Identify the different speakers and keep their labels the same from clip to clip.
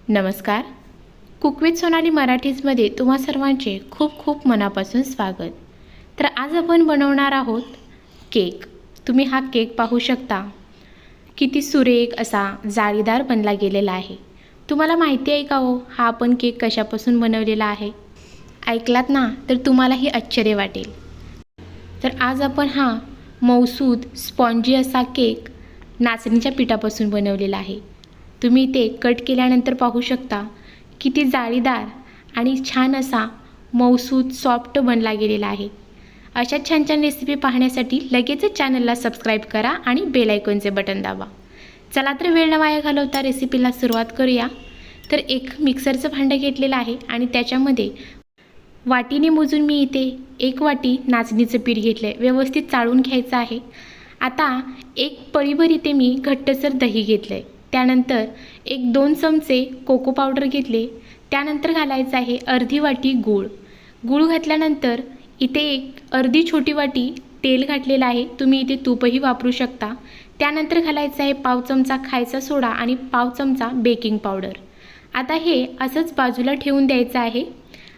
Speaker 1: नमस्कार. Cook with Sonali मराठीजमध्ये तुम्हा सर्वांचे खूप खूप मनापासून स्वागत. तर आज आपण बनवणार आहोत केक. तुम्ही हा केक पाहू शकता. किती सुरेख असा जाळीदार बनला गेलेला आहे. तुम्हाला माहिती आहे का हो हा आपण केक कशापासून बनवलेला आहे? ऐकलात ना तर तुम्हालाही आश्चर्य वाटेल. तर आज आपण हा मऊसूद स्पॉन्जी असा केक नाचणीच्या पिठापासून बनवलेला आहे. तुम्ही ते कट केल्यानंतर पाहू शकता किती जाळीदार आणि छान असा मऊसूद सॉफ्ट बनला गेलेला आहे. अशा छान छान रेसिपी पाहण्यासाठी लगेचच चॅनलला सबस्क्राईब करा आणि बेल आयकॉनचे बटन दाबा. चला तर वेळ न वाया घालवता रेसिपीला सुरुवात करूया. तर एक मिक्सरचं भांडं घेतलेलं आहे आणि त्याच्यामध्ये वाटीने मोजून मी इथे 1 वाटी नाचणीचं पीठ घेतलं आहे. व्यवस्थित चाळून घ्यायचं आहे. आता एक पळीभर इथे मी घट्टसर दही घेतलं आहे. त्यानंतर 1-2 चमचे कोको पावडर घेतले. त्यानंतर घालायचं आहे अर्धी वाटी गूळ. गूळ घातल्यानंतर इथे एक अर्धी छोटी वाटी तेल घातलेलं आहे. तुम्ही इथे तूपही वापरू शकता. त्यानंतर घालायचं आहे पाव चमचा खायचा सोडा आणि पाव चमचा बेकिंग पावडर. आता हे असंच बाजूला ठेवून द्यायचं आहे.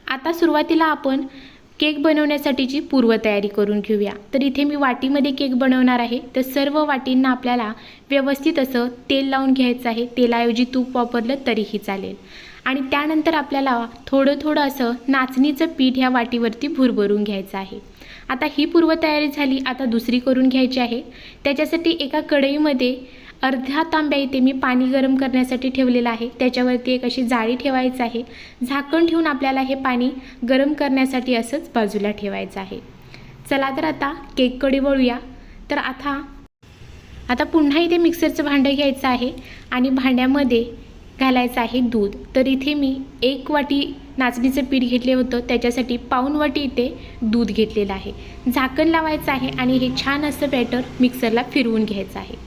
Speaker 1: आता सुरुवातीला आपण केक बनवण्यासाठीची पूर्वतयारी करून घेऊया. तर इथे मी वाटीमध्ये केक बनवणार आहे. तर सर्व वाटींना आपल्याला व्यवस्थित असं तेल लावून घ्यायचं आहे. तेलाऐवजी तूप वापरलं तरीही चालेल. आणि त्यानंतर आपल्याला थोडं थोडं असं नाचणीचं पीठ ह्या वाटीवरती भुरभरून घ्यायचं आहे. आता ही पूर्वतयारी झाली. आता दुसरी करून घ्यायची आहे. त्याच्यासाठी एका कढईमध्ये अर्धा तांब्या इथे मी पाणी गरम करण्यासाठी ठेवलेलं आहे. त्याच्यावरती एक अशी जाळी ठेवायचं आहे. झाकण ठेवून आपल्याला हे पाणी गरम करण्यासाठी असंच बाजूला ठेवायचं आहे. चला तर आता केककडे वळूया. तर आता पुन्हा इथे मिक्सरचं भांडं घ्यायचं आहे आणि भांड्यामध्ये घालायचं आहे दूध. तर इथे मी 1 वाटी नाचणीचं पीठ घेतले होतं. त्याच्यासाठी पाऊण वाटी इथे दूध घेतलेलं आहे. झाकण लावायचं आहे आणि हे छान असं बॅटर मिक्सरला फिरवून घ्यायचं आहे.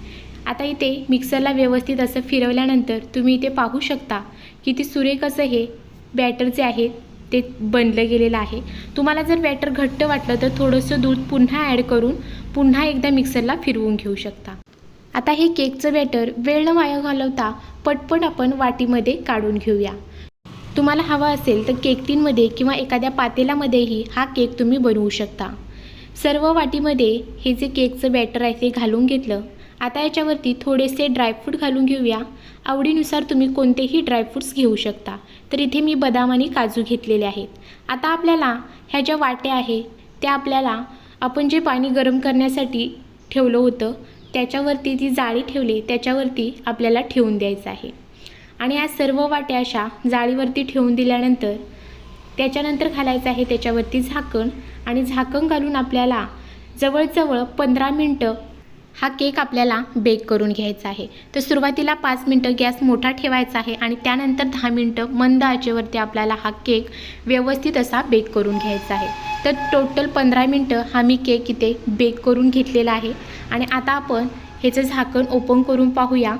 Speaker 1: आता इथे मिक्सरला व्यवस्थित असं फिरवल्यानंतर तुम्ही इथे पाहू शकता किती सुरेख असं हे बॅटर जे आहे ते बनलं गेलेलं आहे. तुम्हाला जर बॅटर घट्ट वाटलं तर थोडंसं दूध पुन्हा ॲड करून पुन्हा एकदा मिक्सरला फिरवून घेऊ शकता. आता हे केकचं बॅटर वेळ न वाया घालवता पटपट आपण वाटीमध्ये काढून घेऊया. तुम्हाला हवा असेल तर केक टीनमध्ये किंवा एखाद्या पातेल्यामध्येही हा केक तुम्ही बनवू शकता. सर्व वाटीमध्ये हे जे केकचं बॅटर आहे ते घालून घेतलं. आता याच्यावरती थोडेसे ड्रायफ्रूट घालून घेऊया. आवडीनुसार तुम्ही कोणतेही ड्रायफ्रूट्स घेऊ शकता. तर इथे मी बदाम आणि काजू घेतलेले आहेत. आता आपल्याला ह्या ज्या वाट्या आहे त्या आपल्याला आपण जे पाणी गरम करण्यासाठी ठेवलं होतं त्याच्यावरती ती जाळी ठेवली त्याच्यावरती आपल्याला ठेवून द्यायचं आहे. आणि या सर्व वाट्या अशा जाळीवरती ठेवून दिल्यानंतर त्याच्यानंतर घालायचं आहे त्याच्यावरती झाकण आणि झाकण घालून आपल्याला जवळजवळ 15 मिनटं हा केक आपल्याला बेक करून घ्यायचा आहे. तर सुरुवातीला 5 मिनटं गॅस मोठा ठेवायचा आहे आणि त्यानंतर 10 मिनटं मंद आचेवरती आपल्याला हा केक व्यवस्थित असा बेक करून घ्यायचा आहे. तर टोटल 15 मिनटं हा मी केक इथे बेक करून घेतलेला आहे. आणि आता आपण ह्याचं झाकण ओपन करून पाहूया.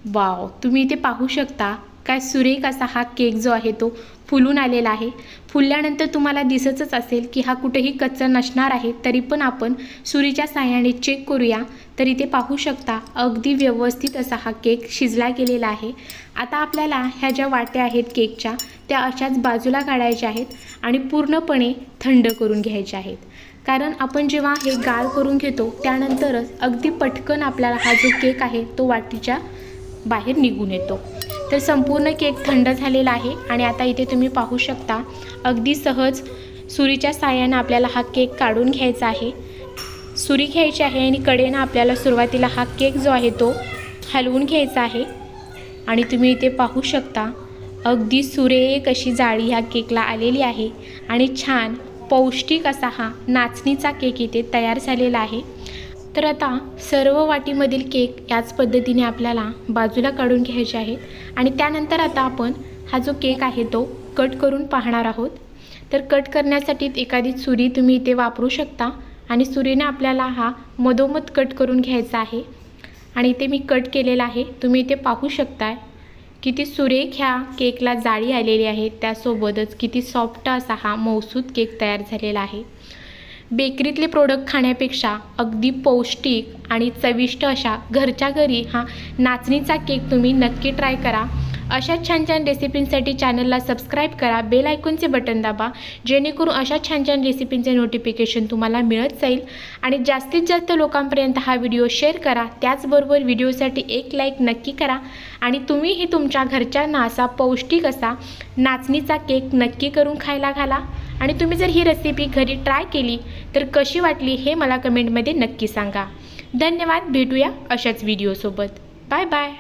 Speaker 1: वाव, तुम्ही इथे पाहू शकता काय सुरेख असा हा केक जो आहे तो फुलून आलेला आहे. फुलल्यानंतर तुम्हाला दिसतच असेल की हा कुठेही कच्चा नसणार आहे. तरी पण आपण सुरीच्या साहाय्याने चेक करूया. तर इथे पाहू शकता अगदी व्यवस्थित असा हा केक शिजला गेलेला आहे. आता आपल्याला ह्या ज्या वाट्या आहेत केकच्या त्या अशाच बाजूला काढायच्या आहेत आणि पूर्णपणे थंड करून घ्यायच्या आहेत. कारण आपण जेव्हा हे गार करून घेतो त्यानंतरच अगदी पटकन आपल्याला हा जो केक आहे तो वाटीच्या बाहेर निघून येतो. तर संपूर्ण केक थंड झालेला आहे आणि आता इथे तुम्ही पाहू शकता अगदी सहज सुरीच्या साहाय्याने आपल्याला हा केक काढून घ्यायचा आहे. सुरी घ्यायची आहे आणि कडेनं आपल्याला सुरुवातीला हा केक जो आहे तो हलवून घ्यायचा आहे. आणि तुम्ही इथे पाहू शकता अगदी सुरेख अशी जाळी ह्या केकला आलेली आहे आणि छान पौष्टिक असा हा नाचणीचा केक इथे तयार झालेला आहे. तर आता सर्व वाटीमधील केक याच पद्धतीने आपल्याला बाजूला काढून घ्यायचे आहेत. आणि त्यानंतर आता आपण हा जो केक आहे तो कट करून पाहणार आहोत. तर कट करण्यासाठी एखादी सुरी तुम्ही इथे वापरू शकता आणि सुरीने आपल्याला हा मधोमध कट करून घ्यायचा आहे. आणि इथे मी कट केलेला आहे. तुम्ही इथे पाहू शकताय किती सुरेख ह्या केकला जाळी आलेली आहे. त्यासोबतच किती सॉफ्ट असा हा मऊसूद केक तयार झालेला आहे. बेकरीतले प्रोडक्ट खाण्यापेक्षा अगदी पौष्टिक आणि चविष्ट अशा घरच्या घरी हा नाचणीचा केक तुम्ही नक्की ट्राय करा। अशा छान छान रेसिपींसाठी चॅनलला सबस्क्राईब करा, बेल आयकॉनचे बटन दाबा, जेणेकरून अशा छान छान रेसिपींचे नोटिफिकेशन तुम्हाला मिळत जाईल आणि जास्तीत जास्त लोकांपर्यंत हा व्हिडिओ शेअर करा। त्याचबरोबर व्हिडिओसाठी एक लाईक नक्की करा आणि तुम्हीही तुमच्या घरच्यांना असा पौष्टिक असा नाचणीचा केक नक्की करून खायला घाला। आणि तुम्ही जर ही रेसिपी घरी ट्राय केली तर कशी वाटली हे मला कमेंटमध्ये नक्की सांगा। धन्यवाद, भेटूया अशाच व्हिडिओसोबत। Bye bye.